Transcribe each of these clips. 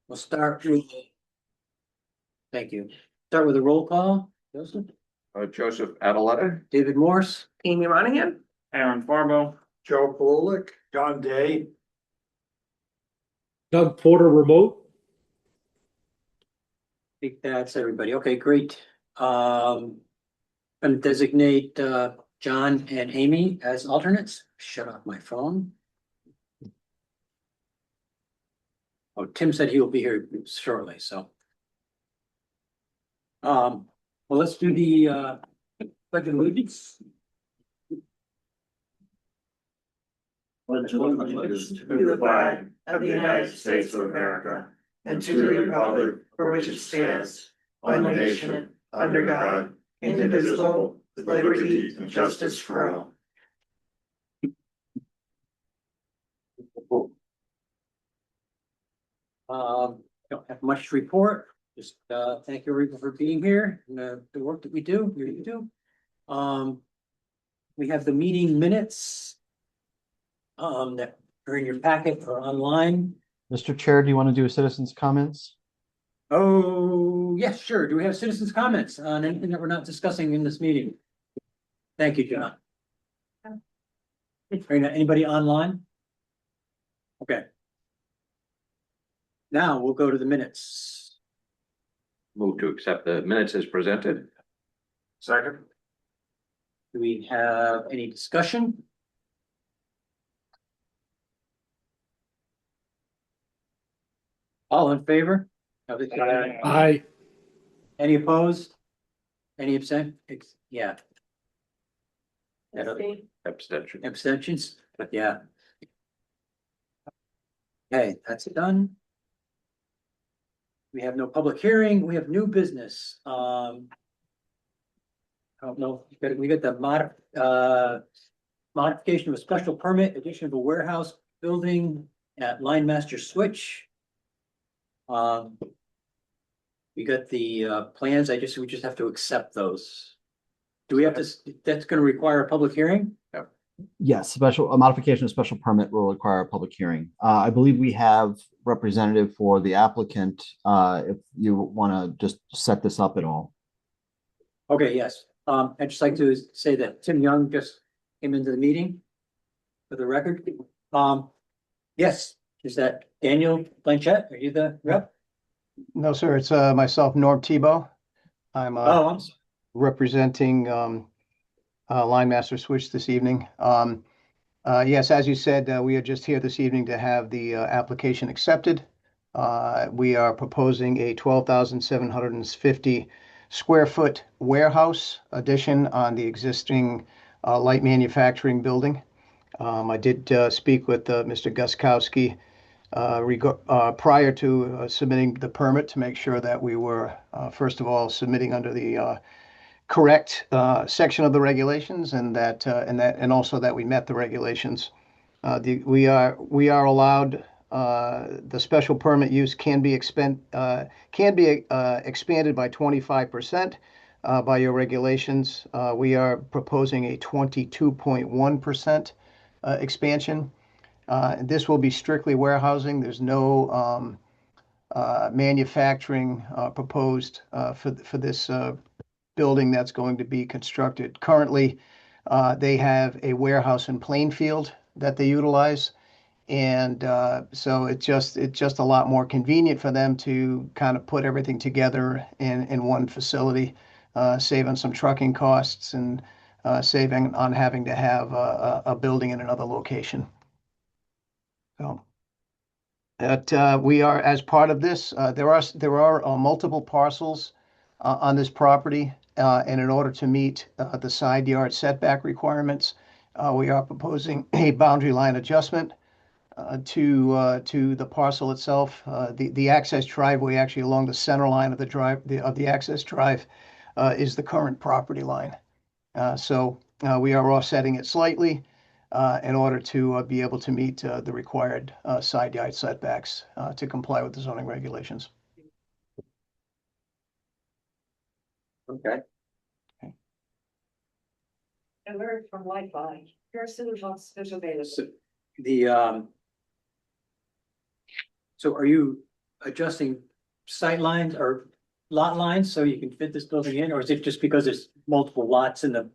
We'll start with, thank you. Start with a roll call. Joseph, Joseph Adeletta. David Morse, Amy Monahan, Aaron Farbo. Joe Polak, John Day. Doug Porter remote. I think that's everybody. Okay, great. And designate John and Amy as alternates. Shut off my phone. Oh, Tim said he will be here shortly, so. Well, let's do the pledge of allegiance. Pledge allegiance to the flag of the United States of America and to the republic for which it stands, one nation, under God, indivisible, with liberty and justice for all. Don't have much to report. Just thank you everyone for being here and the work that we do. We have the meeting minutes that are in your packet or online. Mr. Chair, do you want to do a citizens' comments? Oh, yes, sure. Do we have citizens' comments on anything that we're not discussing in this meeting? Thank you, John. Anybody online? Okay. Now we'll go to the minutes. Move to accept the minutes as presented. Second. Do we have any discussion? All in favor? Aye. Any opposed? Any absent? Yeah. Abstention. Abstentions? Yeah. Okay, that's done. We have no public hearing. We have new business. I don't know. We got the modification of a special permit, addition of a warehouse building at Line Master Switch. We got the plans. We just have to accept those. Do we have to, that's gonna require a public hearing? Yes, a modification of special permit will require a public hearing. I believe we have representative for the applicant, if you want to just set this up at all. Okay, yes. I'd just like to say that Tim Young just came into the meeting for the record. Yes, is that Daniel Blanchett? Are you the rep? No, sir. It's myself, Norm Tebow. I'm I'm sorry. representing Line Master Switch this evening. Yes, as you said, we are just here this evening to have the application accepted. We are proposing a 12,750 square foot warehouse addition on the existing light manufacturing building. I did speak with Mr. Guskowski prior to submitting the permit to make sure that we were, first of all, submitting under the correct section of the regulations, and also that we met the regulations. We are allowed, the special permit use can be expanded by 25% by your regulations. We are proposing a 22.1% expansion. This will be strictly warehousing. There's no manufacturing proposed for this building that's going to be constructed. Currently, they have a warehouse in Plainfield that they utilize, and so it's just a lot more convenient for them to kind of put everything together in one facility, saving some trucking costs and saving on having to have a building in another location. So that we are, as part of this, there are multiple parcels on this property, and in order to meet the side yard setback requirements, we are proposing a boundary line adjustment to the parcel itself. The access driveway, actually along the center line of the access drive, is the current property line. So we are offsetting it slightly in order to be able to meet the required side yard setbacks to comply with the zoning regulations. Okay. I learned from Wi-Fi. Your citizens is available. So the so are you adjusting sight lines or lot lines so you can fit this building in, or is it just because there's multiple lots in the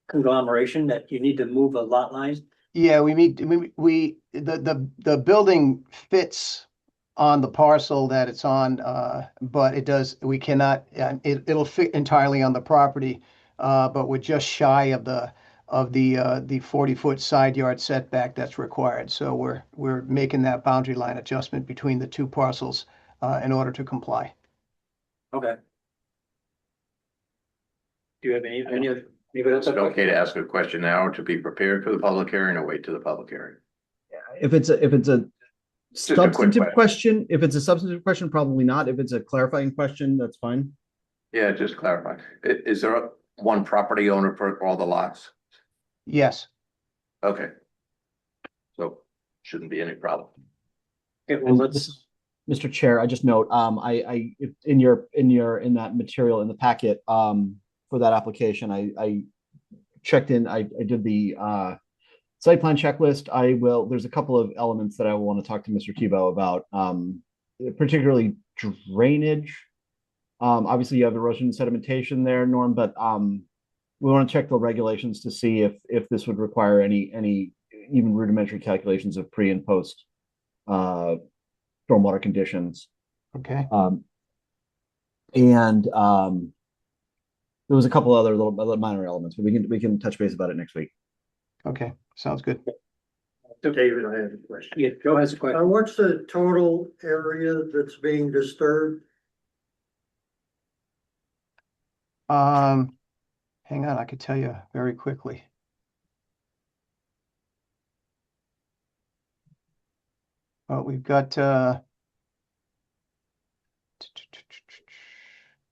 conglomeration that you need to move a lot line? Yeah, the building fits on the parcel that it's on, but we cannot, it'll fit entirely on the property. But we're just shy of the 40-foot side yard setback that's required. So we're making that boundary line adjustment between the two parcels, in order to comply. Okay. Do you have any other? Anybody else Is have it okay to questions? ask a question now to be prepared for the public hearing or wait to the public hearing? If it's a Just a quick substantive question, if it's a substantive question, probably not. If it's a clarifying question, that's fine. Yeah, just clarify. Is there one property owner for all the lots? Yes. Okay. So shouldn't be any problem. Okay, well, let's, Mr. Chair, I just note, in that material in the packet, for that application, I checked in, I did the, site plan checklist. There's a couple of elements that I want to talk to Mr. Tebow about, particularly drainage. Obviously you have erosion and sedimentation there, Norm, but, we want to check the regulations to see if this would require any even rudimentary calculations of pre and post, stormwater conditions. Okay. And there was a couple other little minor elements, but we can touch base about it next week. Okay. Sounds good. David, I have a question. yeah, Joe has a question. What's the total area that's being disturbed? Hang on, I could tell you very quickly. Well, we've got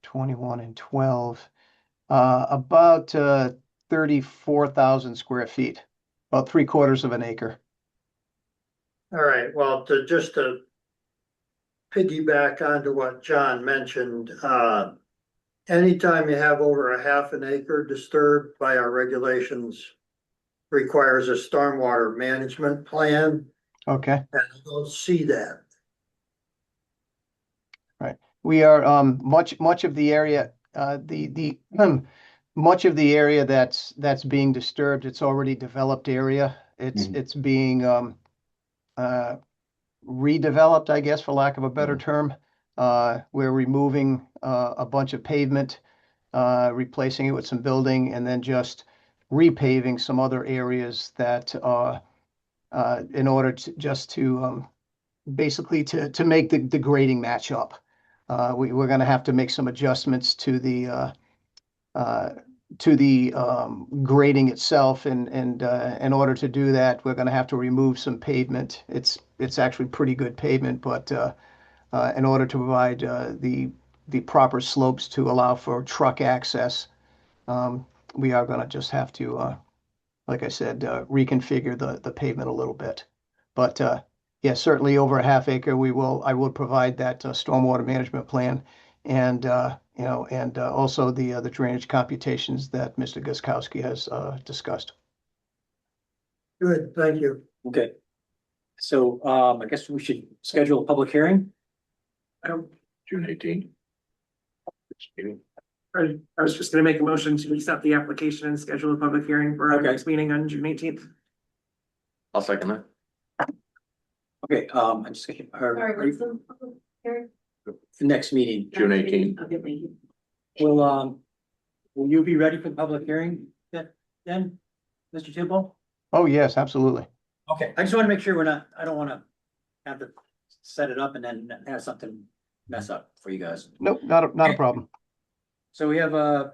21 and 12, about 34,000 square feet, about 3/4 of an acre. All right, well, to piggyback onto what John mentioned, anytime you have over a half an acre disturbed by our regulations requires a stormwater management plan, Okay. and I don't see that. We are much of the area, much of the area that's being disturbed, it's already developed area. It's being redeveloped, I guess, for lack of a better term. We're removing a bunch of pavement, replacing it with some building, and then just repaving some other areas that in order to basically to make the grading match up. We're going to have to make some adjustments to the grading itself, and in order to do that, we're going to have to remove some pavement. It's actually pretty good pavement, but in order to provide the proper slopes to allow for truck access, we are going to just have to, like I said, reconfigure the pavement a little bit. But yeah, certainly over a half acre, I will provide that stormwater management plan, and also the drainage computations that Mr. Guskowski has discussed. Good, thank you. Okay. So, I guess we should schedule a public hearing. June 18th. I was just gonna make a motion to accept the application and schedule a public hearing for our Okay. next meeting on June 18th. I'll second that. Okay, I'm just gonna, Sorry, what's the public hearing? the next meeting, June 18th. Okay, thank you. will you be ready for the public hearing then, Mr. Tibble? Oh, yes, absolutely. Okay, I just want to make sure I don't want to have to set it up and then have something mess up for you guys. Nope, not a problem. So we have a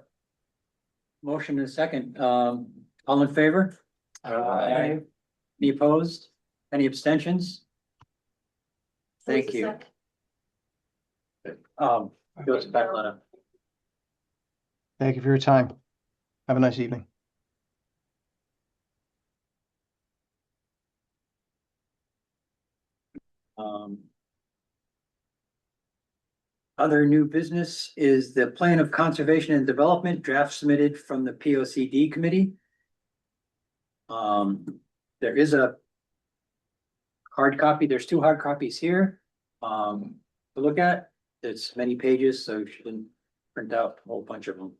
motion and a second. All in favor? Aye. Any opposed? Any abstentions? Thank you. Goes back, Lena. Thank you for your time. Have a nice evening. Other new business is the Plan of Conservation and Development draft submitted from the POCD committee. There is a hard copy. There's two hard copies here. to look at. It's many pages, so you shouldn't print out a whole bunch of them.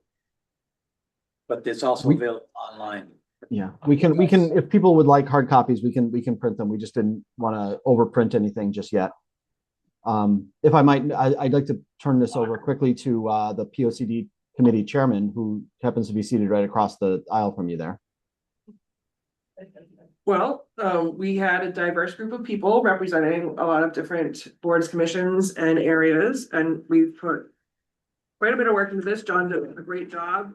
But it's also We- available online. Yeah, we can, if people would like hard copies, we can print them. We just didn't want to overprint anything just yet. If I might, I'd like to turn this over quickly to the POCD committee chairman, who happens to be seated right across the aisle from you there. Well, we had a diverse group of people representing a lot of different boards, commissions, and areas, and we've put quite a bit of work into this. John did a great job.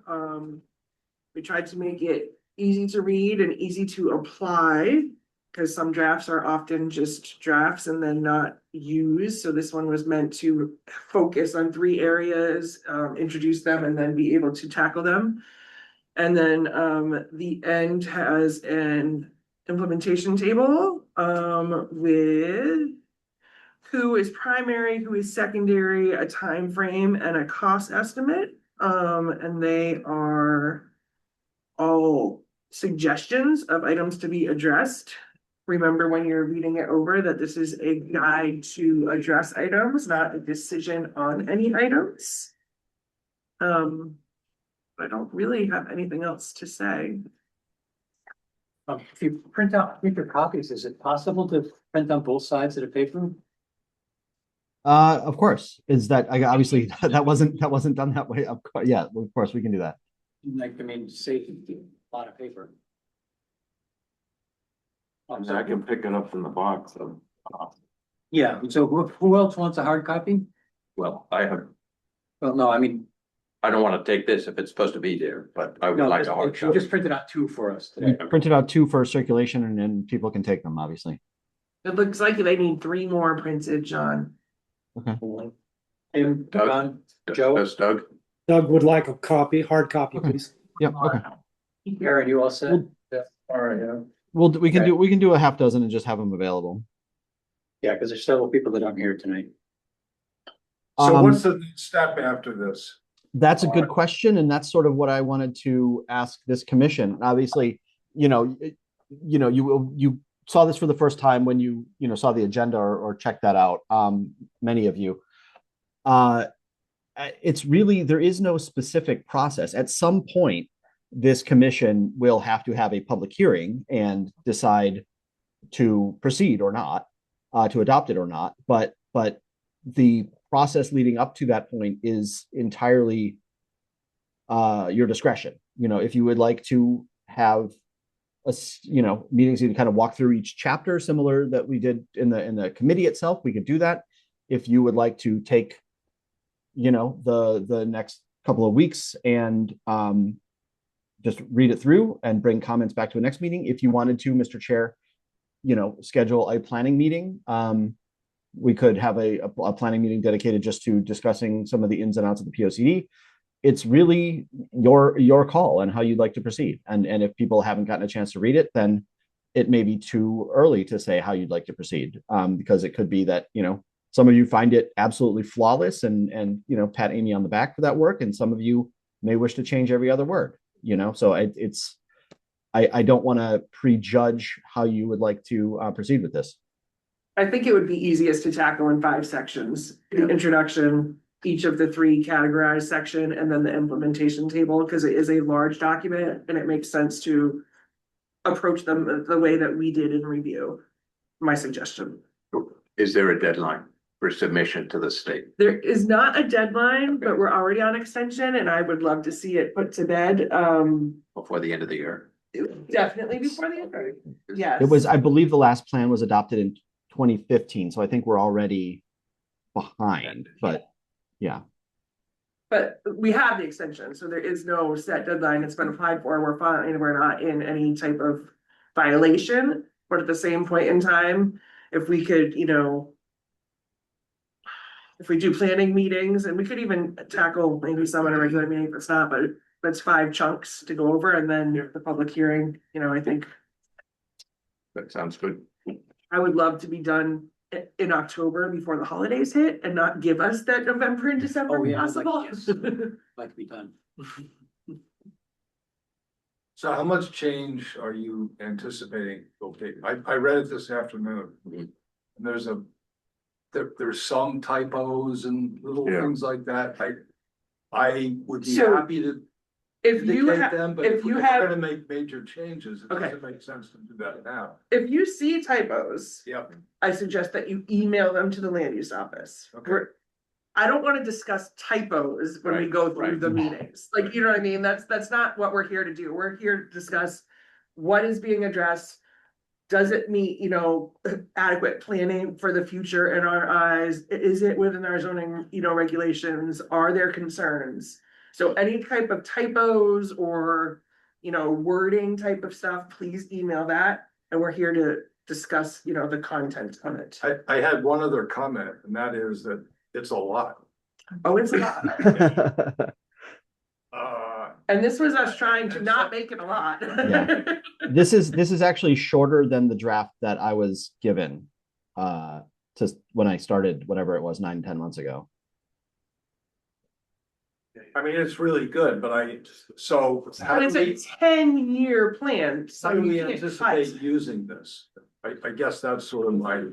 We tried to make it easy to read and easy to apply, because some drafts are often just drafts and then not used. So this one was meant to focus on 3 areas, introduce them, and then be able to tackle them. And then the end has an implementation table with who is primary, who is secondary, a time frame, and a cost estimate. And they are all suggestions of items to be addressed. Remember when you're reading it over that this is a guide to address items, not a decision on any items. I don't really have anything else to say. If you print your copies, is it possible to print on both sides of the paper? Of course, is that obviously that wasn't done that way. Of course, yeah, of course we can do that. Like, I mean, save a lot of paper. I can pick it up from the box. Yeah, so who else wants a hard copy? Well, I have, Well, no, I mean, I don't want to take this if it's supposed to be there, but I would no, like a hard you copy. just printed out 2 for us We today. printed out 2 for circulation, and then people can take them, obviously. It looks like they need 3 more printed, John. Tim, John, Joe, Does Doug? Doug would like a copy, hard copy, Okay. please. Yep, okay. Aaron, you all set? All right, yeah. We can do a half dozen and just have them available. Yeah, because there's several people that aren't here tonight. So Um, what's the next step after this? That's a good question, and that's sort of what I wanted to ask this commission. Obviously, you saw this for the first time when you saw the agenda or checked that out. Many of you. It's really, there is no specific process. At some point, this commission will have to have a public hearing and decide to proceed or not, to adopt it or not. But the process leading up to that point is entirely your discretion. If you would like to have meetings, you can kind of walk through each chapter, similar that we did in the committee itself, we could do that. If you would like to take, the next couple of weeks and just read it through and bring comments back to a next meeting. If you wanted to, Mr. Chair, schedule a planning meeting. We could have a planning meeting dedicated just to discussing some of the ins and outs of the POCD. It's really your call and how you'd like to proceed. And if people haven't gotten a chance to read it, then it may be too early to say how you'd like to proceed. Because it could be that, some of you find it absolutely flawless and pat Amy on the back for that work. And some of you may wish to change every other word, so I don't want to prejudge how you would like to proceed with this. I think it would be easiest to tackle in 5 sections. The introduction, each of the 3 categorized section, and then the implementation table, because it is a large document and it makes sense to approach them the way that we did in review. My suggestion. Is there a deadline for submission to the state? There is not a deadline, but we're already on extension and I would love to see it put to bed. Before the end of the year? Definitely before the end. Yes. It was, I believe the last plan was adopted in 2015. So I think we're already behind, but yeah. But we have the extension, so there is no set deadline. It's been applied for. We're fine. We're not in any type of violation. But at the same point in time, if we could, if we do planning meetings, and we could even tackle maybe some in a regular meeting if it's not, but that's 5 chunks to go over, and then the public hearing, I think That sounds good. I would love to be done in October before the holidays hit and not give us that November and December Oh, yeah, I'd possible. like to be done. So how much change are you anticipating will take? I read it this afternoon. Mhm. And there's a there's some typos and little Yeah. things like that. I would be So, happy to If you indicate have, them, but if if you we're have, gonna make major changes, it Okay. doesn't make sense to do that now. if you see typos, Yep. I suggest that you email them to the land use office. Okay. I don't want to discuss typos when we Right, go through right. the meetings. Like, you know what I mean? That's not what we're here to do. We're here to discuss what is being addressed. Does it meet, adequate planning for the future in our eyes? Is it within our zoning, regulations? Are there concerns? So any type of typos or, wording type of stuff, please email that. And we're here to discuss, the content of it. I had one other comment, and that is that it's a lot. Oh, it's a lot. Uh, And this was us trying to not make it a lot. Yeah. This is actually shorter than the draft that I was given to when I started, whatever it was, 9-10 months ago. I mean, it's really good, but how But do it's a we, 10-year plan, so how do you we can't anticipate cut. using this? I guess that's sort of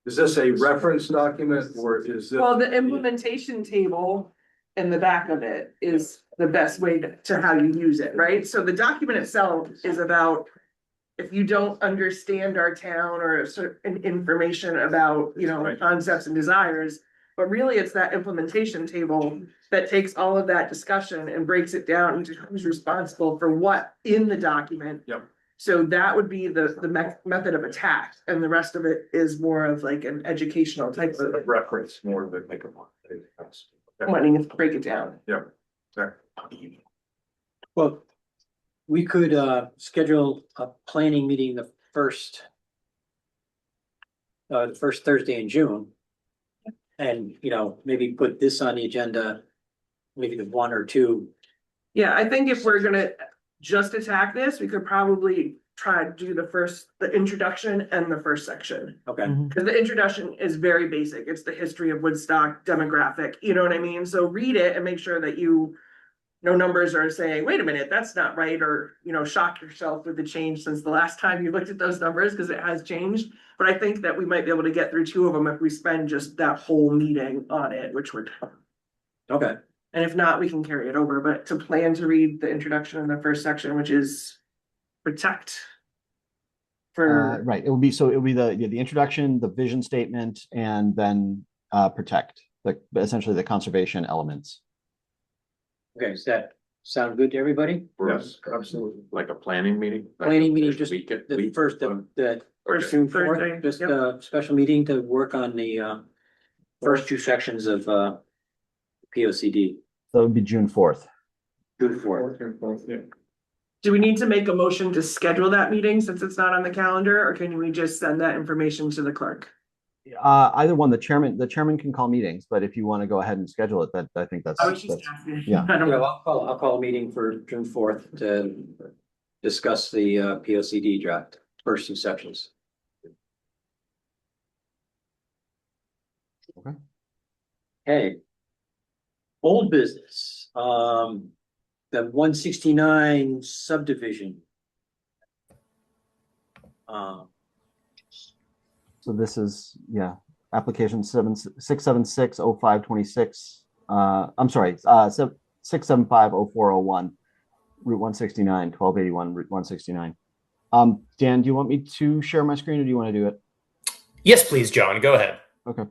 is this a reference document or is this? Well, the implementation table in the back of it is the best way to how you use it, right? So the document itself is about if you don't understand our town or certain information about, Right. concepts and desires. But really, it's that implementation table that takes all of that discussion and breaks it down into who's responsible for what in the document. Yep. So that would be the method of attack, and the rest of it is more of like an educational type of Reference more than make a. wanting to break it down. Well, we could schedule a planning meeting the first Thursday in June. And, maybe put this on the agenda, maybe the 1 or 2. Yeah, I think if we're gonna just attack this, we could probably try to do the introduction and the first section. Okay, Cause the introduction is very basic. It's the history of Woodstock demographic, you know what I mean? So read it and make sure that no numbers are saying, wait a minute, that's not right, or, shock yourself with the change since the last time you looked at those numbers, because it has changed. But I think that we might be able to get through 2 of them if we spend just that whole meeting on it, which would. okay. And if not, we can carry it over, but to plan to read the introduction in the first section, which is protect. Right. It will be the introduction, the vision statement, and then protect, essentially the conservation elements. Okay, does that sound good to everybody? Yes, absolutely. Like a planning meeting? Planning meeting, First just week- the week- first, the First June Thursday, 4th, just yep. a special meeting to work on the first 2 sections of POCD. So it would be June 4th. June 4th. Do we need to make a motion to schedule that meeting since it's not on the calendar, or can we just send that information to the clerk? Either one, the chairman can call meetings, but if you want to go ahead and schedule it, I think that's. I was just asking. yeah. I don't Yeah, know. I'll call a meeting for June 4th to discuss the POCD draft, first 2 sections. Okay. Hey. Old business, the 169 subdivision. So this is, application 676-0526. I'm sorry, 675-0401, Route 169, 1281, Route 169. Dan, do you want me to share my screen or do you want to do it? Yes, please, John. Go ahead. Okay.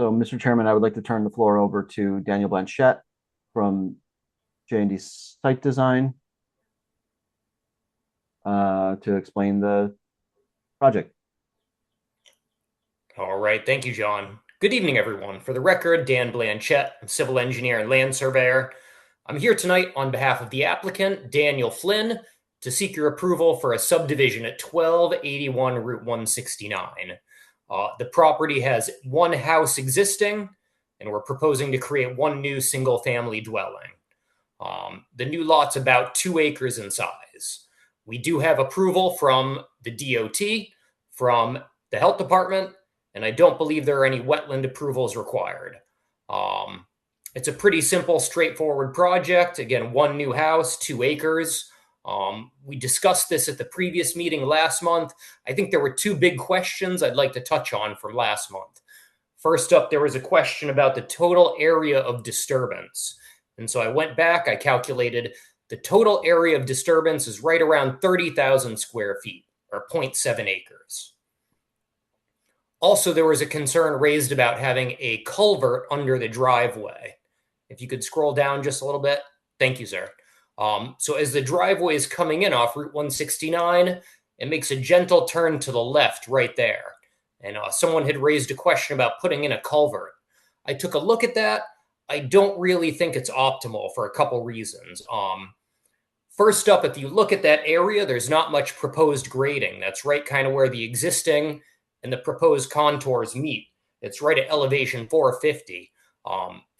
So, Mr. Chairman, I would like to turn the floor over to Daniel Blanchette from J&D Site Design to explain the project. All right. Thank you, John. Good evening, everyone. For the record, Dan Blanchette, I'm civil engineer and land surveyor. I'm here tonight on behalf of the applicant, Daniel Flynn, to seek your approval for a subdivision at 1281 Route 169. The property has 1 house existing, and we're proposing to create 1 new single-family dwelling. The new lot's about 2 acres in size. We do have approval from the DOT, from the health department, and I don't believe there are any wetland approvals required. It's a pretty simple, straightforward project. Again, one new house, 2 acres. We discussed this at the previous meeting last month. I think there were 2 big questions I'd like to touch on from last month. First up, there was a question about the total area of disturbance. And so I went back, I calculated the total area of disturbance is right around 30,000 square feet, or 0.7 acres. Also, there was a concern raised about having a culvert under the driveway. If you could scroll down just a little bit. Thank you, sir. So as the driveway is coming in off Route 169, it makes a gentle turn to the left right there. And someone had raised a question about putting in a culvert. I took a look at that. I don't really think it's optimal for a couple reasons. First up, if you look at that area, there's not much proposed grading. That's right kind of where the existing and the proposed contours meet. It's right at elevation 450.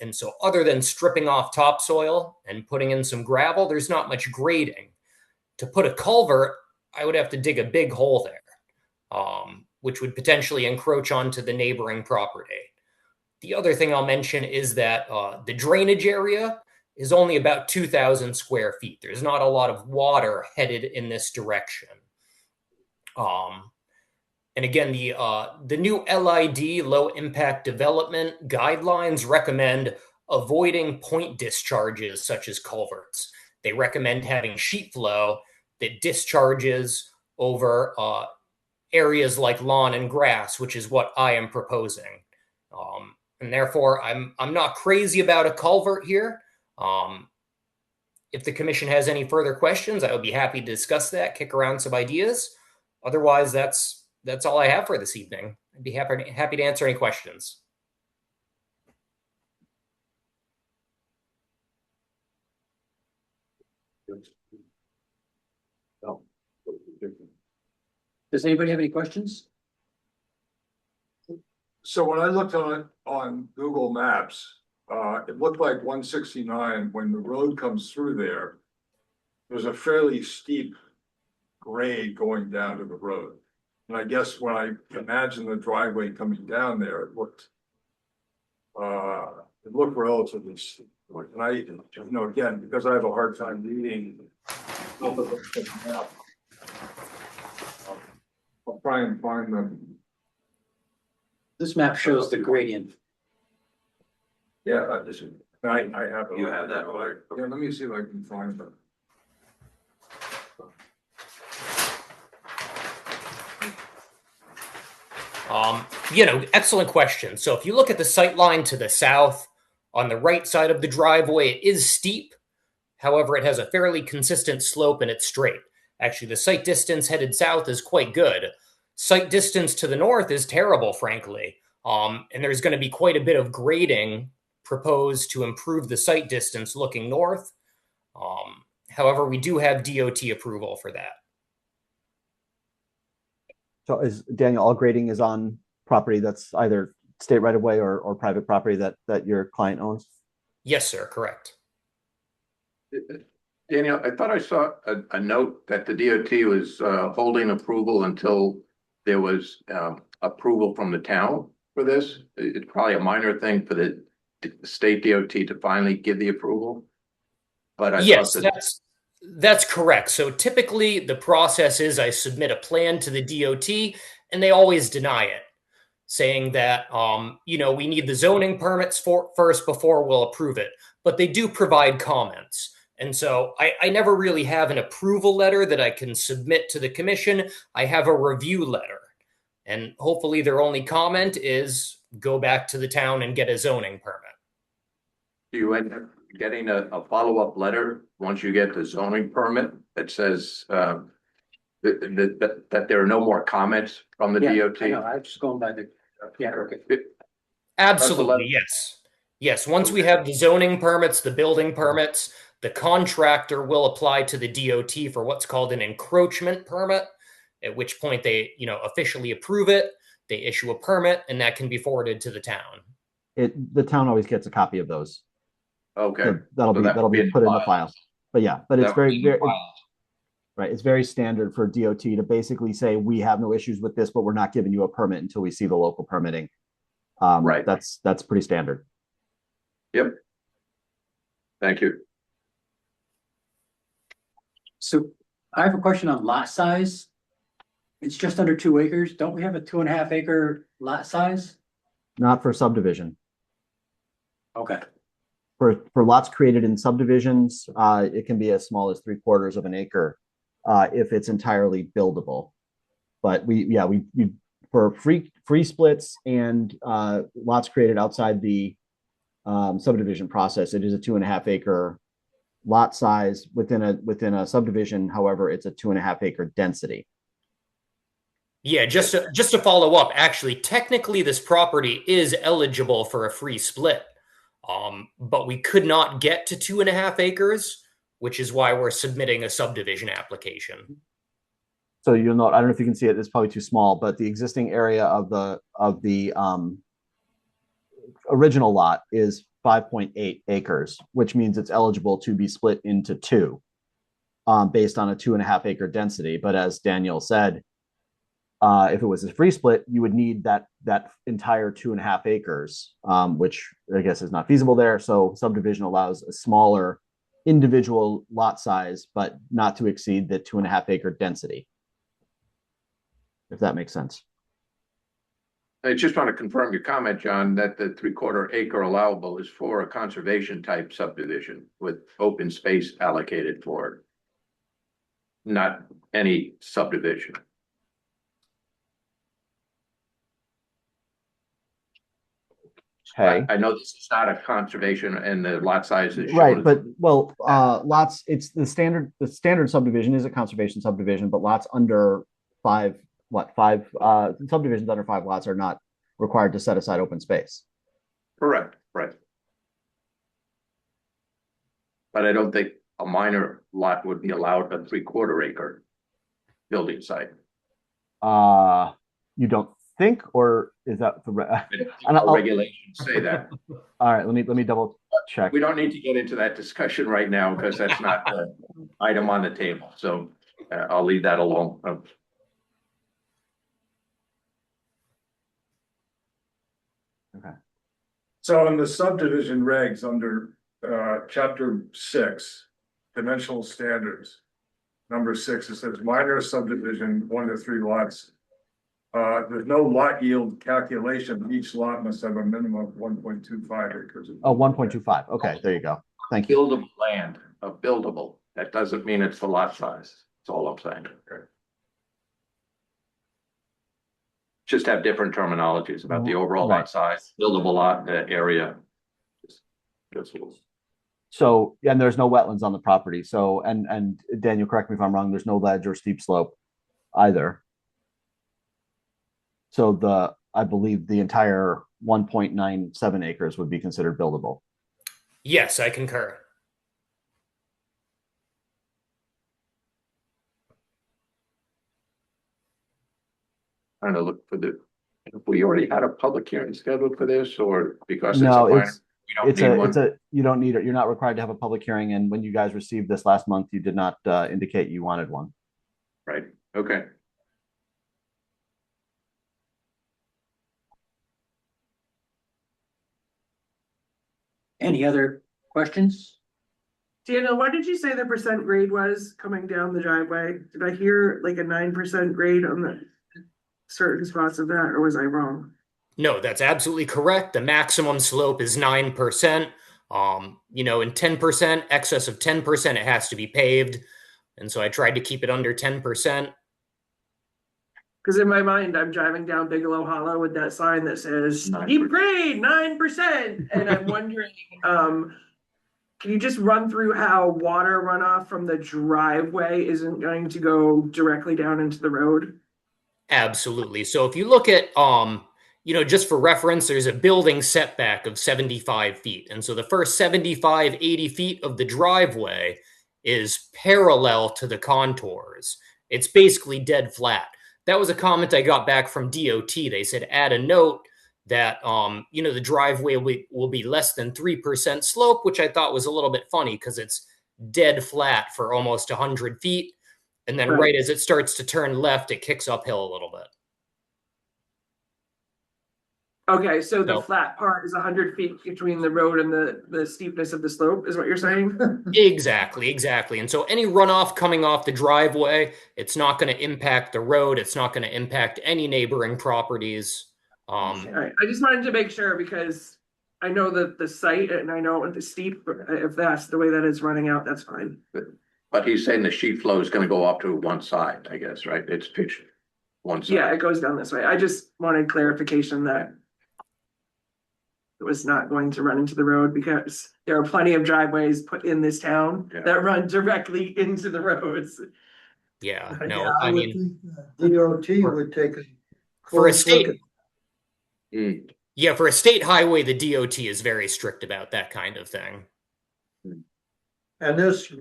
And so other than stripping off topsoil and putting in some gravel, there's not much grading. To put a culvert, I would have to dig a big hole there, which would potentially encroach onto the neighboring property. The other thing I'll mention is that the drainage area is only about 2,000 square feet. There's not a lot of water headed in this direction. And again, the new LID, low impact development guidelines, recommend avoiding point discharges such as culverts. They recommend having sheet flow that discharges over areas like lawn and grass, which is what I am proposing. And therefore, I'm not crazy about a culvert here. If the commission has any further questions, I would be happy to discuss that, kick around some ideas. Otherwise, that's all I have for this evening. I'd be happy to answer any questions. Does anybody have any questions? So when I looked on Google Maps, it looked like 169, when the road comes through there, there's a fairly steep grade going down to the road. And I guess when I imagine the driveway coming down there, it looked relatively steep. And I, again, because I have a hard time reading, I'll try and find them. This map shows the gradient. Yeah, I have it. You have that, right? Yeah, let me see if I can find them. Excellent question. So if you look at the sight line to the south, on the right side of the driveway, it is steep. However, it has a fairly consistent slope and it's straight. Actually, the sight distance headed south is quite good. Sight distance to the north is terrible, frankly. And there's going to be quite a bit of grading proposed to improve the sight distance looking north. However, we do have DOT approval for that. So is Daniel, all grading is on property that's either state right of way or private property that your client owns? Yes, sir. Correct. Daniel, I thought I saw a note that the DOT was holding approval until there was approval from the town for this. It's probably a minor thing for the state DOT to finally give the approval. But I thought that's correct. So typically the process is I submit a plan to the DOT and they always deny it, saying that, we need the zoning permits first before we'll approve it. But they do provide comments. And so I never really have an approval letter that I can submit to the commission. I have a review letter. And hopefully their only comment is go back to the town and get a zoning permit. Do you end up getting a follow-up letter once you get the zoning permit that says that there are no more comments from the DOT? I know, I'm just going by the, okay. Absolutely, yes. Yes, once we have the zoning permits, the building permits, the contractor will apply to the DOT for what's called an encroachment permit, at which point they, officially approve it, they issue a permit, and that can be forwarded to the town. The town always gets a copy of those. Okay. So that'll be put in the file. But yeah, but it's very Right. It's very standard for DOT to basically say, we have no issues with this, but we're not giving you a permit until we see the local permitting. Right. That's pretty standard. Yep. Thank you. So I have a question on lot size. It's just under 2 acres. Don't we have a 2.5 acre lot size? Not for subdivision. Okay, For lots created in subdivisions, it can be as small as 3/4 of an acre if it's entirely buildable. But we for free splits and lots created outside the subdivision process, it is a 2.5 acre lot size within a subdivision. However, it's a 2.5 acre density. Yeah, just to follow up, actually, technically this property is eligible for a free split. But we could not get to 2.5 acres, which is why we're submitting a subdivision application. So you'll note, I don't know if you can see it, it's probably too small, but the existing area of the original lot is 5.8 acres, which means it's eligible to be split into 2 based on a 2.5 acre density. But as Daniel said, if it was a free split, you would need that entire 2.5 acres, which I guess is not feasible there. So subdivision allows a smaller individual lot size, but not to exceed the 2.5 acre density. If that makes sense. I just want to confirm your comment, John, that the 3/4 acre allowable is for a conservation type subdivision with open space allocated for it, not any subdivision. Okay. I know this is not a conservation and the lot size is shown. Right, but lots, it's the standard subdivision is a conservation subdivision, but lots under five subdivisions under 5 lots are not required to set aside open space. Correct, right. But I don't think a minor lot would be allowed a 3/4 acre building site. You don't think, or is that the Regulations say that. All right, let me double check. We don't need to get into that discussion right now because that's not the item on the table. So I'll leave that alone. Okay. So in the subdivision regs under chapter 6, dimensional standards, number 6, it says minor subdivision 1 to 3 lots. There's no lot yield calculation. Each lot must have a minimum of 1.25 acres. Oh, 1.25. Okay, there you go. Thank you. Buildable land, buildable. That doesn't mean it's the lot size. That's all I'm saying. Okay. Just have different terminologies about the overall lot size, buildable lot, area. So, and there's no wetlands on the property. So, and Daniel, correct me if I'm wrong, there's no ledge or steep slope either. So I believe the entire 1.97 acres would be considered buildable. Yes, I concur. Trying to look for if we already had a public hearing scheduled for this, or because it's No, a minor, we don't need one. You don't need it. You're not required to have a public hearing. And when you guys received this last month, you did not indicate you wanted one. Right, okay. any other questions? Daniel, what did you say the percent grade was coming down the driveway? Did I hear like a 9% grade on the certain spots of that, or was I wrong? No, that's absolutely correct. The maximum slope is 9%. In 10%, excess of 10%, it has to be paved. And so I tried to keep it under 10%. Because in my mind, I'm driving down Bigelow Hollow with that sign that says steep grade 9%. And I'm wondering, can you just run through how water runoff from the driveway isn't going to go directly down into the road? Absolutely. So if you look at, just for reference, there's a building setback of 75 feet. And so the first 75, 80 feet of the driveway is parallel to the contours. It's basically dead flat. That was a comment I got back from DOT. They said, add a note that, the driveway will be less than 3% slope, which I thought was a little bit funny because it's dead flat for almost 100 feet. And then Right. right as it starts to turn left, it kicks uphill a little bit. Okay, so the No. flat part is 100 feet between the road and the steepness of the slope, is what you're saying? Exactly. And so any runoff coming off the driveway, it's not going to impact the road. It's not going to impact any neighboring properties. All right, I just wanted to make sure because I know that the site and I know the steep, if that's the way that is running out, that's fine. But he's saying the sheet flow is gonna go off to one side, I guess, right? It's pitched one side. Yeah, it goes down this way. I just wanted clarification that it was not going to run into the road because there are plenty of driveways put in this town Yeah. that run directly into the roads. Yeah, Yeah, no, I I would mean, think DOT would take a for a close look state, at. yeah, for a state highway, the DOT is very strict about that kind of thing. And this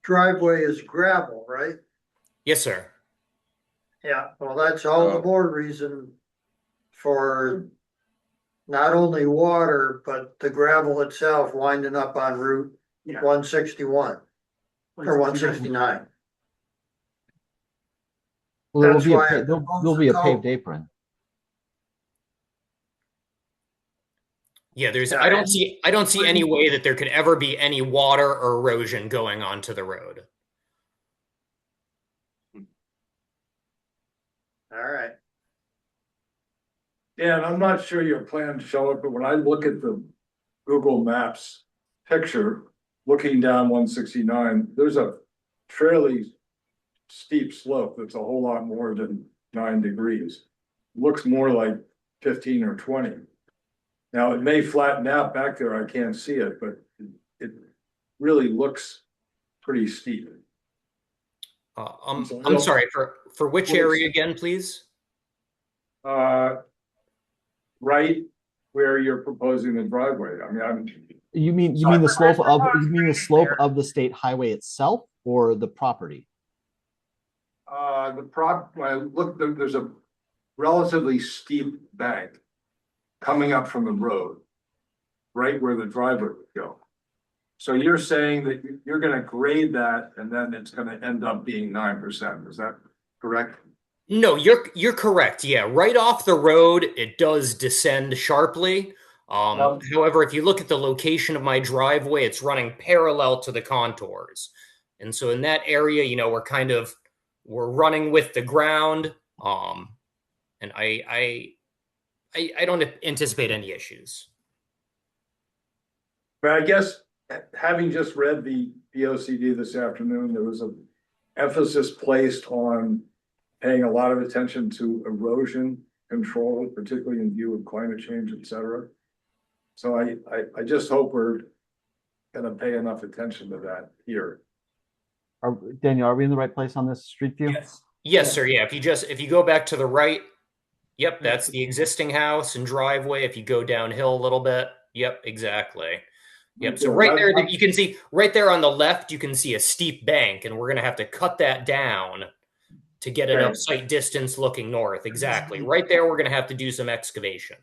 driveway is gravel, right? Yes, sir. Yeah, well, that's all the more reason for not only water, but the gravel itself winding up on Route Yeah. 161 or 169. Well, there will That's be a, why I there'll be a paved apron. Yeah, Yeah, I don't see any way that there could ever be any water or erosion going onto the road. All right. Dan, I'm not sure your plans show it, but when I look at the Google Maps picture, looking down 169, there's a fairly steep slope that's a whole lot more than 9 degrees. Looks more like 15 or 20. Now, it may flatten out back there, I can't see it, but it really looks pretty steep. I'm So sorry, for which area again, please? Right where you're proposing the driveway. I mean, You mean the slope of the state highway itself or the property? there's a relatively steep bank coming up from the road, right where the driveway would go. So you're saying that you're gonna grade that and then it's gonna end up being 9%, is that correct? No, you're correct. Yeah, right off the road, it does descend sharply. However, if you look at the location of my driveway, it's running parallel to the contours, and so in that area, we're running with the ground. And I don't anticipate any issues. But I guess having just read the OCD this afternoon, there was an emphasis placed on paying a lot of attention to erosion control, particularly in view of climate change, et cetera. So I just hope we're gonna pay enough attention to that here. Daniel, are we in the right place on this street view? Yes, sir. Yeah, if you go back to the right, yep, that's the existing house and driveway. If you go downhill a little bit, yep, exactly. Yep. So right there, you can see right there on the left, you can see a steep bank, and we're gonna have to cut that down to get enough sight distance looking north. Exactly. Right there, we're gonna have to do some excavation.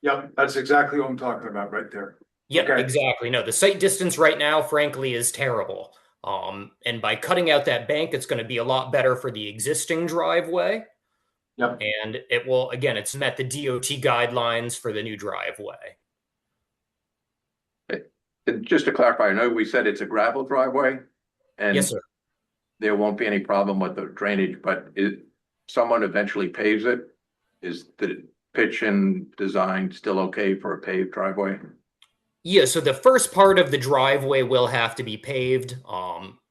Yep, that's exactly what I'm talking about right there. Yep, Okay. exactly. No, the sight distance right now, frankly, is terrible. And by cutting out that bank, it's going to be a lot better for the existing driveway. Yep. And it will, again, it's met the DOT guidelines for the new driveway. Just to clarify, I know we said it's a gravel driveway. And yes, sir. There won't be any problem with the drainage, but someone eventually paves it. Is the pitch and design still okay for a paved driveway? Yeah, so the first part of the driveway will have to be paved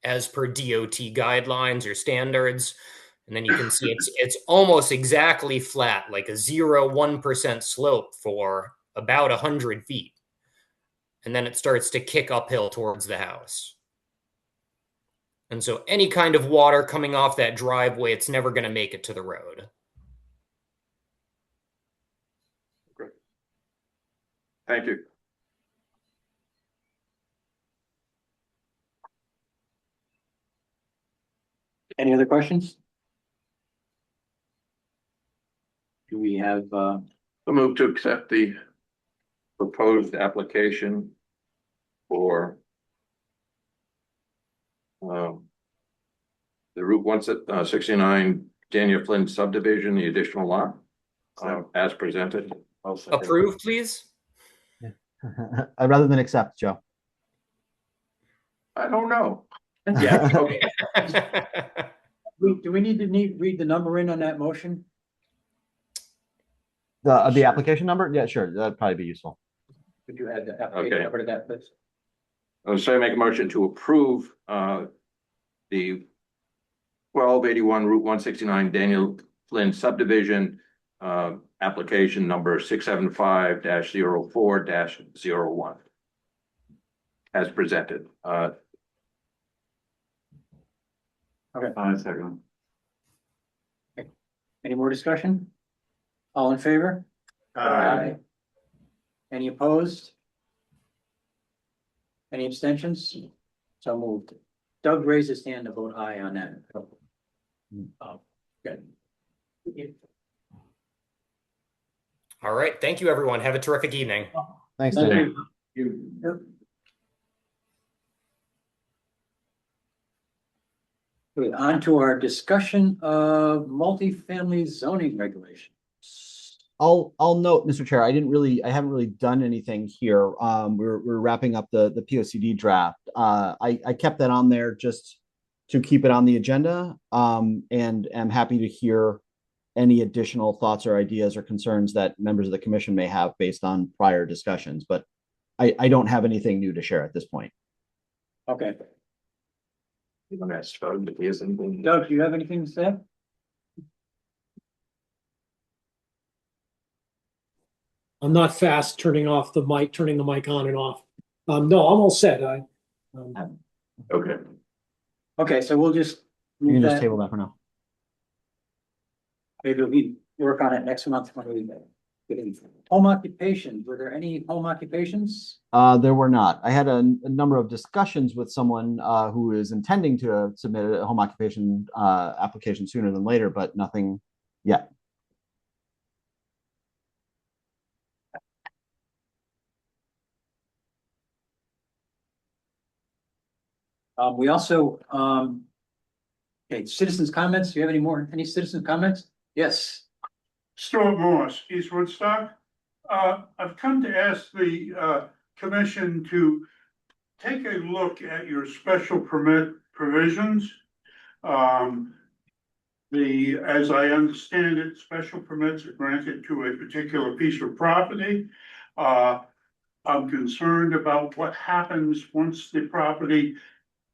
as per DOT guidelines or standards. And then you can see it's almost exactly flat, like a 1% slope for about 100 feet. And then it starts to kick uphill towards the house. And so any kind of water coming off that driveway, it's never going to make it to the road. Great. Thank you. Any other questions? Do we have, So move to accept the proposed application for the Route 169 Daniel Flynn subdivision, the additional lot, as presented. Approve, please. Rather than accept, Joe. I don't know. Yeah. Okay. Do we need to read the number in on that motion? The application number? Yeah, sure. That'd probably be useful. Could you add the application Okay. number to that, please? So I make a motion to approve the 1281 Route 169 Daniel Flynn subdivision, application number 675-04-01 as presented. Okay. Second. Any more discussion? All in favor? Aye. Any opposed? Any abstentions? So moved. Doug raised his hand to vote aye on that. Good. All right. Thank you, everyone. Have a terrific evening. Thanks, Thank Dave. you. Yep. Okay, on to our discussion of multifamily zoning regulations. I'll note, Mr. Chair, I haven't really done anything here. We're wrapping up the POCD draft. I kept that on there just to keep it on the agenda. And am happy to hear any additional thoughts or ideas or concerns that members of the commission may have based on prior discussions, but I don't have anything new to share at this point. Okay, You want to ask Doug if he has anything? Doug, do you have anything to say? I'm not fast turning the mic on and off. No, I'm all set. Okay. Okay, so we'll just You move can just that. table that for now. Maybe we work on it next month when we get in. Home occupation, were there any home occupations? There were not. I had a number of discussions with someone who is intending to submit a home occupation application sooner than later, but nothing yet. We also, okay, citizens' comments. Do you have any citizens' comments? Yes. Stuart Morris, East Woodstock. I've come to ask the commission to take a look at your special permit provisions. As I understand it, special permits are granted to a particular piece of property. I'm concerned about what happens once the property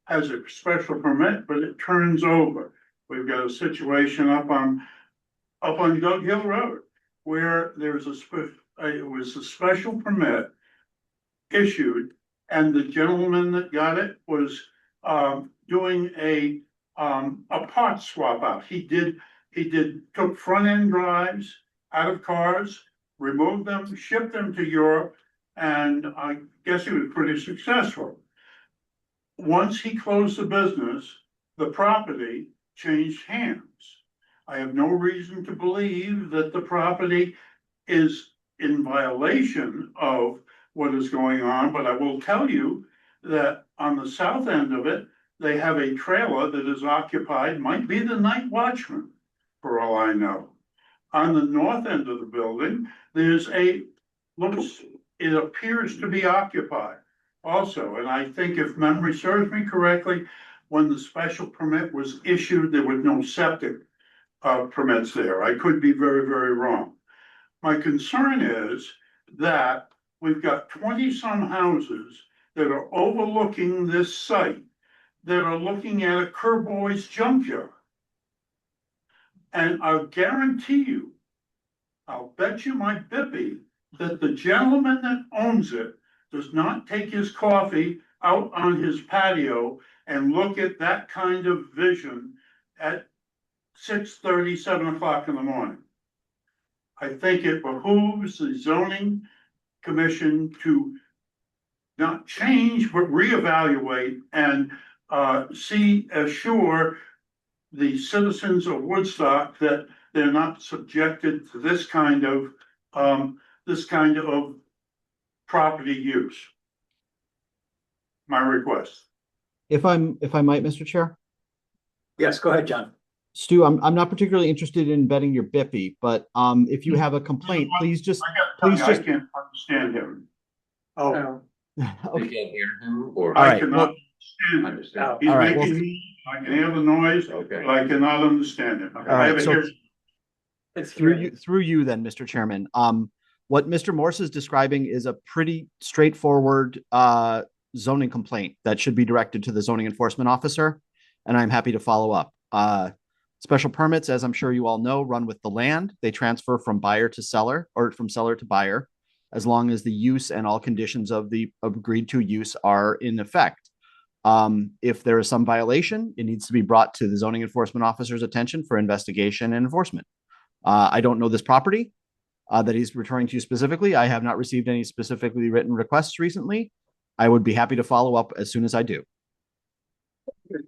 has a special permit, but it turns over. We've got a situation up on Dug Hill Road, where there's it was a special permit issued, and the gentleman that got it was doing a part swap out. He took front end drives out of cars, removed them, shipped them to Europe, and I guess he was pretty successful. Once he closed the business, the property changed hands. I have no reason to believe that the property is in violation of what is going on, but I will tell you that on the south end of it, they have a trailer that is occupied, might be the night watchman, for all I know. On the north end of the building, it appears to be occupied also, and I think if memory serves me correctly, when the special permit was issued, there was no septic permits there. I could be very, very wrong. My concern is that we've got 20-some houses that are overlooking this site that are looking at a Kerboys junkyard. And I'll guarantee you, I'll bet you my bippy that the gentleman that owns it does not take his coffee out on his patio and look at that kind of vision at 6:30, 7 o'clock in the morning. I think it behooves the zoning commission to not change, but reevaluate and assure the citizens of Woodstock that they're not subjected to this kind of property use. My request. If I might, Mr. Chair, Yes, go ahead, John. Stu, I'm not particularly interested in betting your Bippy, but if you have a complaint, please just I gotta tell please you, just I can't understand him. Oh, You okay. can't hear him or? All I right, cannot well- understand him. Understand. He's All right, well- making me, I can hear the noise, Okay. but I cannot understand him. All right, so It's through you then, Mr. Chairman. What Mr. Morse is describing is a pretty straightforward zoning complaint that should be directed to the zoning enforcement officer, and I'm happy to follow up. Special permits, as I'm sure you all know, run with the land. They transfer from buyer to seller or from seller to buyer, as long as the use and all conditions of the agreed to use are in effect. If there is some violation, it needs to be brought to the zoning enforcement officer's attention for investigation and enforcement. I don't know this property that he's referring to specifically. I have not received any specifically written requests recently. I would be happy to follow up as soon as I do.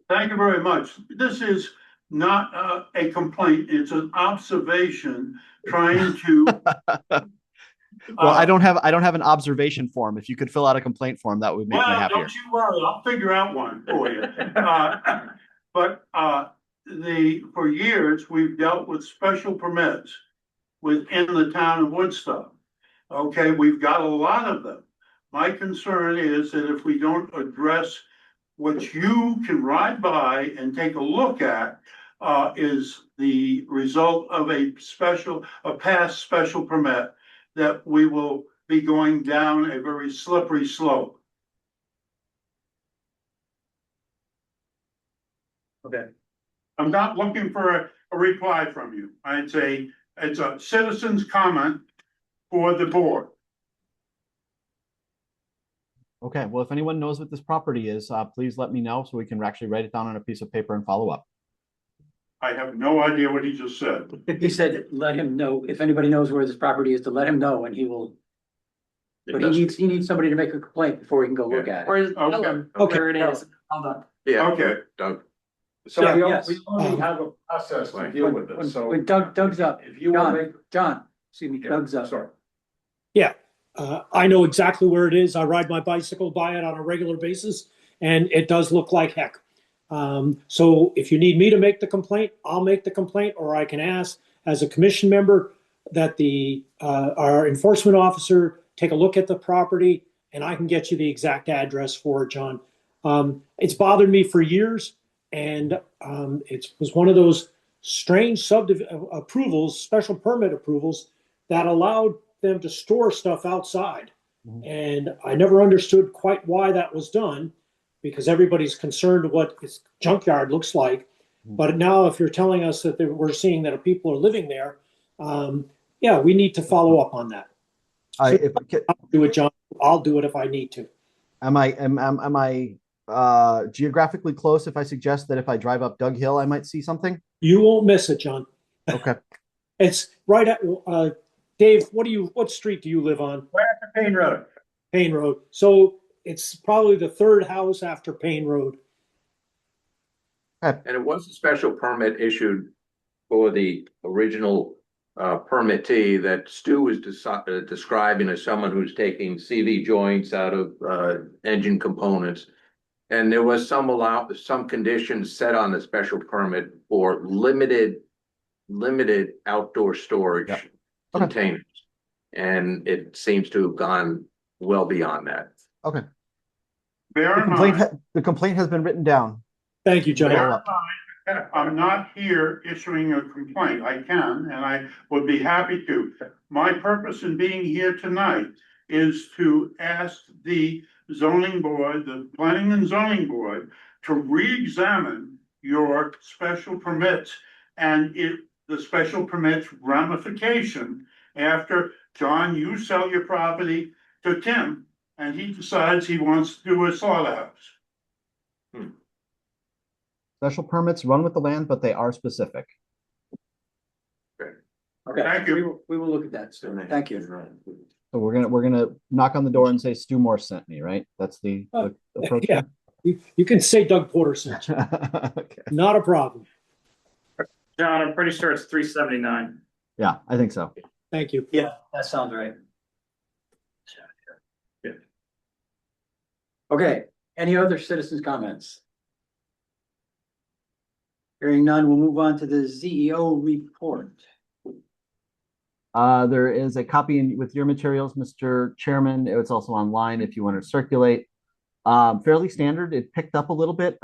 Thank you very much. This is not a complaint, it's an observation trying to. Well, I don't have an observation form. If you could fill out a complaint form, that would make me Well, happier. don't you worry, I'll figure out one for you. But for years, we've dealt with special permits within the town of Woodstock. Okay, we've got a lot of them. My concern is that if we don't address what you can ride by and take a look at, is the result of a past special permit, that we will be going down a very slippery slope. Okay. I'm not looking for a reply from you. It's a citizen's comment for the board. Okay, well, if anyone knows what this property is, please let me know so we can actually write it down on a piece of paper and follow up. I have no idea what he just said. He said, let him know, if anybody knows where this property is, to let him know and he will. But he needs somebody to make a complaint before he can go look at it. Or tell Okay. them Okay. where it is. Hold on. Yeah, Okay, Doug. So Yeah, we yes. only have a process to deal with this, so. When Doug's up, If you want to make. John, excuse me, Doug's up. Sorry. Yeah, I know exactly where it is. I ride my bicycle by it on a regular basis, and it does look like heck. So if you need me to make the complaint, I'll make the complaint, or I can ask as a commission member that our enforcement officer take a look at the property, and I can get you the exact address for it, John. It's bothered me for years, and it was one of those strange approvals, special permit approvals, that allowed them to store stuff outside. Mhm. And I never understood quite why that was done, because everybody's concerned what this junkyard looks like. Mhm. But now, if you're telling us that we're seeing that people are living there, yeah, we need to follow up on that. I, So if, I'll do it, John. I'll do it if I need to. am I geographically close if I suggest that if I drive up Doug Hill, I might see something? You won't miss it, John. Okay. It's right at Dave. What street do you live on? Right after Payne Road. Payne Road. So it's probably the third house after Payne Road. And it was a special permit issued for the original permittee that Stu was describing as someone who's taking CV joints out of engine components. And there was some conditions set on the special permit for limited outdoor storage. Yep. Okay. Containers. And it seems to have gone well beyond that. Okay. bear in mind. The complaint has been written down. Thank you, John. Bear in mind, I'm not here issuing a complaint. I can, and I would be happy to. My purpose in being here tonight is to ask the zoning board, the planning and zoning board, to re-examine your special permits and the special permits ramification after, John, you sell your property to Tim and he decides he wants to do a slaughterhouse. Special permits run with the land, but they are specific. Okay, Thank you. we will look at that soon. Thank you. So we're gonna knock on the door and say Stu Morse sent me, right? That's the approach. Yeah, you can say Doug Porter sent you. Okay. Not a problem. John, I'm pretty sure it's 379. Yeah, I think so. Thank you. Yeah, that sounds right. Yeah. Okay, any other citizens' comments? Hearing none, we'll move on to the CEO report. There is a copy with your materials, Mr. Chairman. It's also online if you want to circulate. Fairly standard. It picked up a little bit.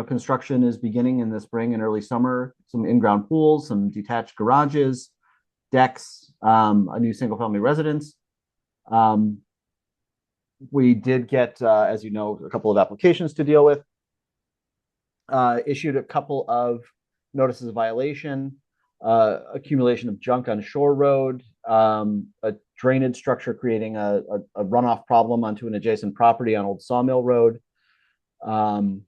Construction is beginning in the spring and early summer. Some in-ground pools, some detached garages, decks, a new single-family residence. We did get, as you know, a couple of applications to deal with. Issued a couple of notices of violation, accumulation of junk on Shore Road, a drainage structure creating a runoff problem onto an adjacent property on Old Sawmill Road, and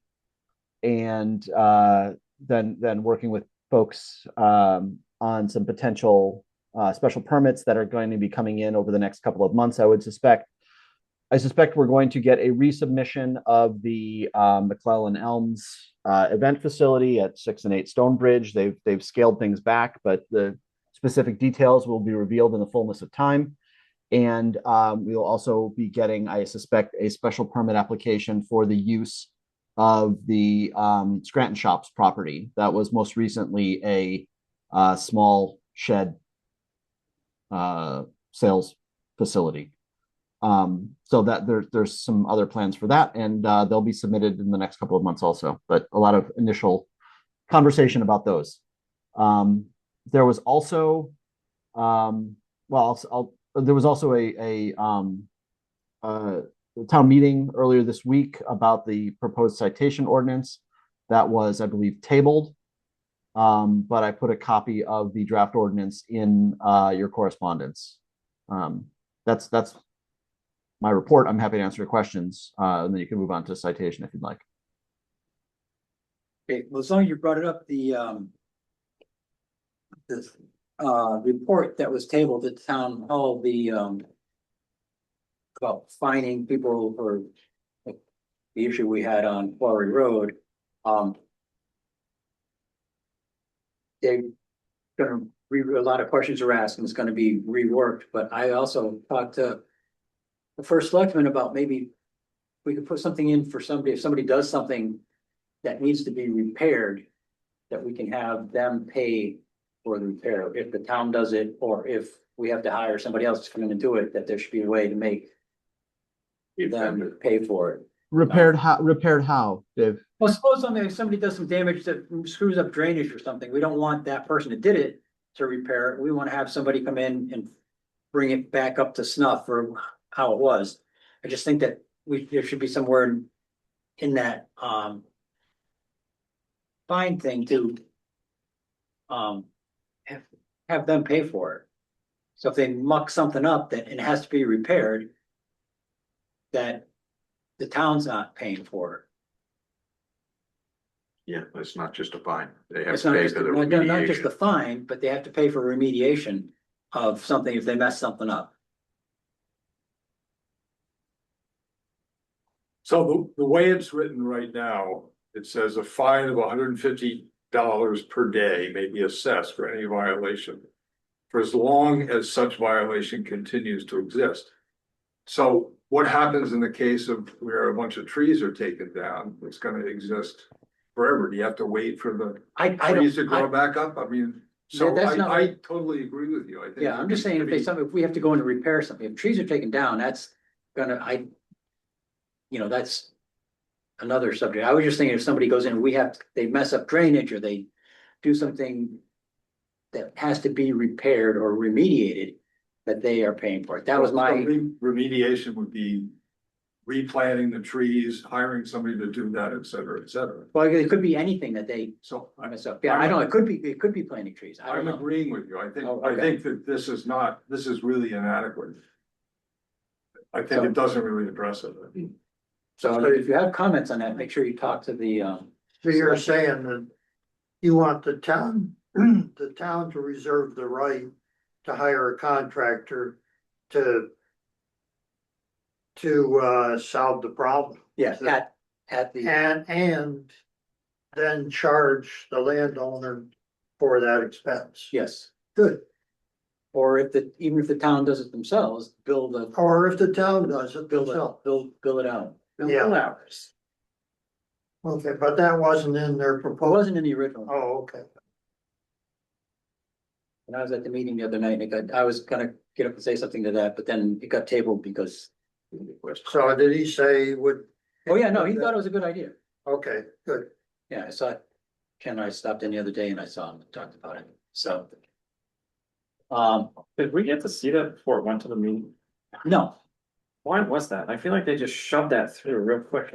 then working with folks on some potential special permits that are going to be coming in over the next couple of months. I suspect we're going to get a resubmission of the McClellan Elms event facility at 6 and 8 Stonebridge. They've scaled things back, but the specific details will be revealed in the fullness of time. And we'll also be getting, I suspect, a special permit application for the use of the Scranton Shops property. That was most recently a small shed sales facility. So that there's some other plans for that, and they'll be submitted in the next couple of months also, but a lot of initial conversation about those. There was also there was also a town meeting earlier this week about the proposed citation ordinance that was, I believe, tabled, but I put a copy of the draft ordinance in your correspondence. That's my report. I'm happy to answer your questions, and then you can move on to citation if you'd like. Okay, well, as long as you brought it up, the report that was tabled at town hall, about fining people for the issue we had on Quarry Road. They're gonna a lot of questions are asked, and it's gonna be reworked, but I also talked to the first selectman about maybe we could put something in for somebody, if somebody does something that needs to be repaired, that we can have them pay for the repair, if the town does it, or if we have to hire somebody else to come in and do it, that there should be a way to make them pay for it. Repaired how, Dave? Well, suppose if somebody does some damage that screws up drainage or something, we don't want that person that did it to repair it. We want to have somebody come in and bring it back up to snuff for how it was. I just think that there should be somewhere in that fine thing to have them pay for it. So if they muck something up and it has to be repaired, that the town's not paying for it. Yeah, it's not just a fine. They have It's to not pay just, for the not just the remediation. fine, but they have to pay for remediation of something if they mess something up. So the way it's written right now, it says a fine of $150 per day may be assessed for any violation, for as long as such violation continues to exist. So what happens in the case of where a bunch of trees are taken down? It's gonna exist forever. Do you have to wait for the trees to grow back up? I mean, so That's not I totally agree with you. I think. Yeah, I'm just saying, if we have to go in and repair something, if trees are taken down, that's gonna, that's another subject. I was just thinking if somebody goes in, they mess up drainage, or they do something that has to be repaired or remediated, that they are paying for it. That was my. Remediation would be replanting the trees, hiring somebody to do that, et cetera, et cetera. Well, it could be anything that they mess up. Yeah, I know, it could be planting trees. I don't I'm know. agreeing with you. I think, Oh, I okay. think that this is really inadequate. I think it doesn't really address it. So if you have comments on that, make sure you talk to the, So you're saying that you want the town to reserve the right to hire a contractor to solve the problem. yeah, at the, And then charge the landowner for that expense. yes. Good. Or even if the town does it themselves, build Or if the town does it, build themselves. it out. Yeah. Okay, but that wasn't in their It proposal. wasn't in the original. Oh, okay. And I was at the meeting the other night, and I was gonna get up and say something to that, but then it got tabled because. So did he say he would? Oh, yeah, no, he thought it was a good idea. Okay, good. Yeah, I saw Ken and I stopped in the other day and I saw him and talked about it, so. Did we get to see that before it went to the meeting? No, Why was that? I feel like they just shoved that through real quick.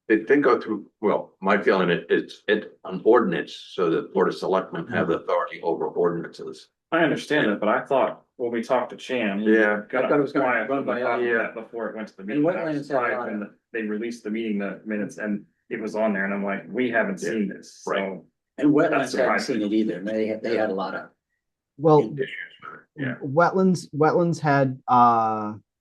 It didn't go through, well, my feeling it's an ordinance, so the Board of Selectmen have the authority over ordinances. I understand it, but I thought when we talked to Chan. Yeah. I thought it was gonna run by us. Yeah, before it went to the meeting. wetlands I was had a lot surprised of- when they released the meeting minutes and it was on there and I'm like, we haven't seen this, Right. so. and wetlands That's hadn't surprising. seen it either. They had a lot of. Well, Yeah. wetlands had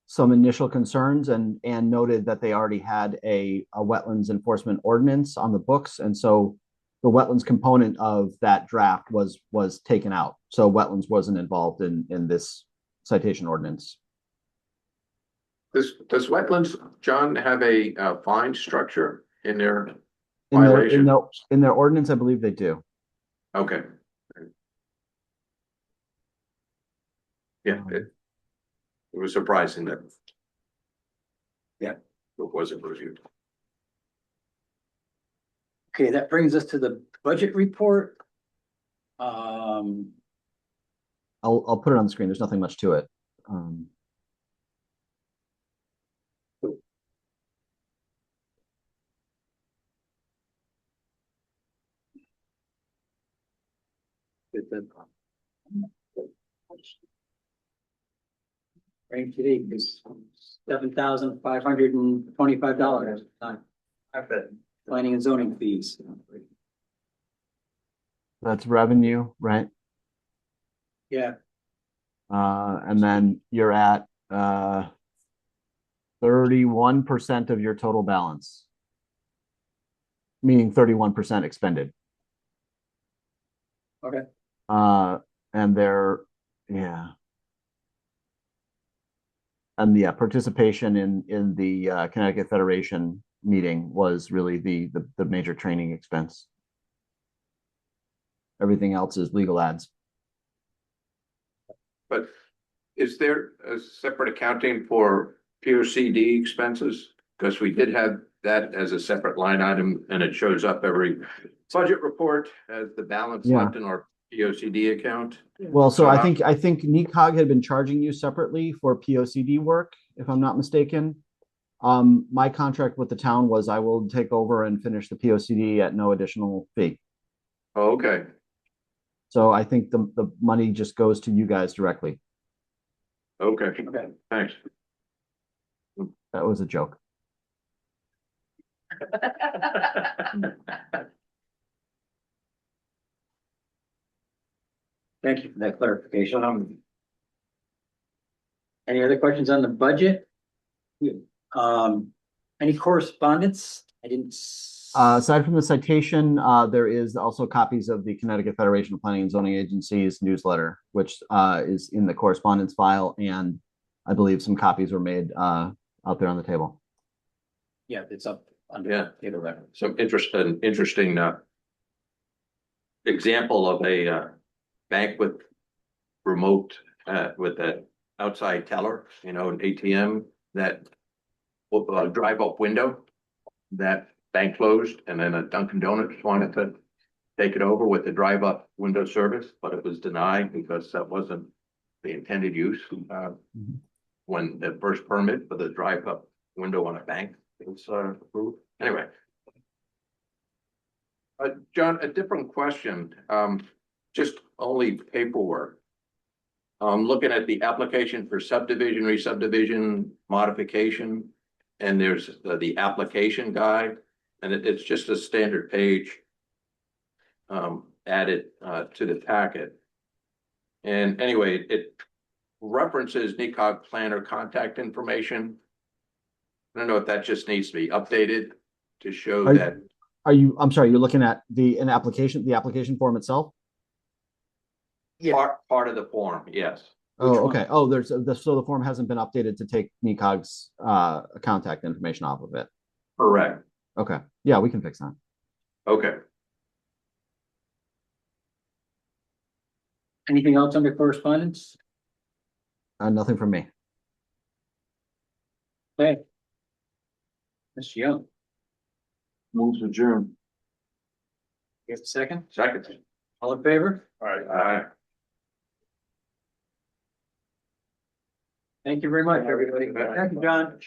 some initial concerns and noted that they already had a wetlands enforcement ordinance on the books, and so the wetlands component of that draft was taken out. So wetlands wasn't involved in this citation ordinance. Does wetlands, John, have a fine structure in their In their, violation? in their ordinance, I believe they do. Okay. Yeah, it was surprising that. Yeah, it wasn't reviewed. Okay, that brings us to the budget report. Um, I'll put it on the screen. There's nothing much to it. Range today is $7,525. I bet. Planning and zoning fees. That's revenue, right? Yeah, And then you're at 31% of your total balance, meaning 31% expended. okay. And yeah. And yeah, participation in the Connecticut Federation meeting was really the major training expense. Everything else is legal ads. But is there a separate accounting for POCD expenses? Because we did have that as a separate line item and it shows up every budget report as the balance Yeah. left in our POCD account. Well, so So I how- think NECOG had been charging you separately for POCD work, if I'm not mistaken. My contract with the town was I will take over and finish the POCD at no additional fee. Oh, okay, So I think the money just goes to you guys directly. okay, Okay. thanks. That was a joke. Thank you for that clarification. Any other questions on the budget? Any correspondence? I didn't. Aside from the citation, there is also copies of the Connecticut Federation of Planning and Zoning Agencies newsletter, which is in the correspondence file, and I believe some copies were made out there on the table. Yeah, it's up under. Yeah. Table there. Some interesting example of a bank with remote with an outside teller, an ATM that drive-up window that bank closed, and then a Dunkin' Donuts wanted to take it over with the drive-up window service, but it was denied because that wasn't the intended use. When the first permit for the drive-up window on a bank was approved. Anyway. John, a different question, just only paperwork. Looking at the application for subdivision, re-subdivision, modification, and there's the application guide, and it's just a standard page added to the packet. And anyway, it references NECOG planner contact information. I don't know if that just needs to be updated to show that. I'm sorry, you're looking at the application form itself? Part of the form, yes. Oh, okay. Oh, so the form hasn't been updated to take NECOG's contact information off of it. Correct. Okay, yeah, we can fix that. Okay. Anything else under correspondence? Nothing from me. Okay. Mr. Young, Moves adjourned. you have a second? Second. All in favor? All right. All right. Thank you very much, everybody. Thank you, John.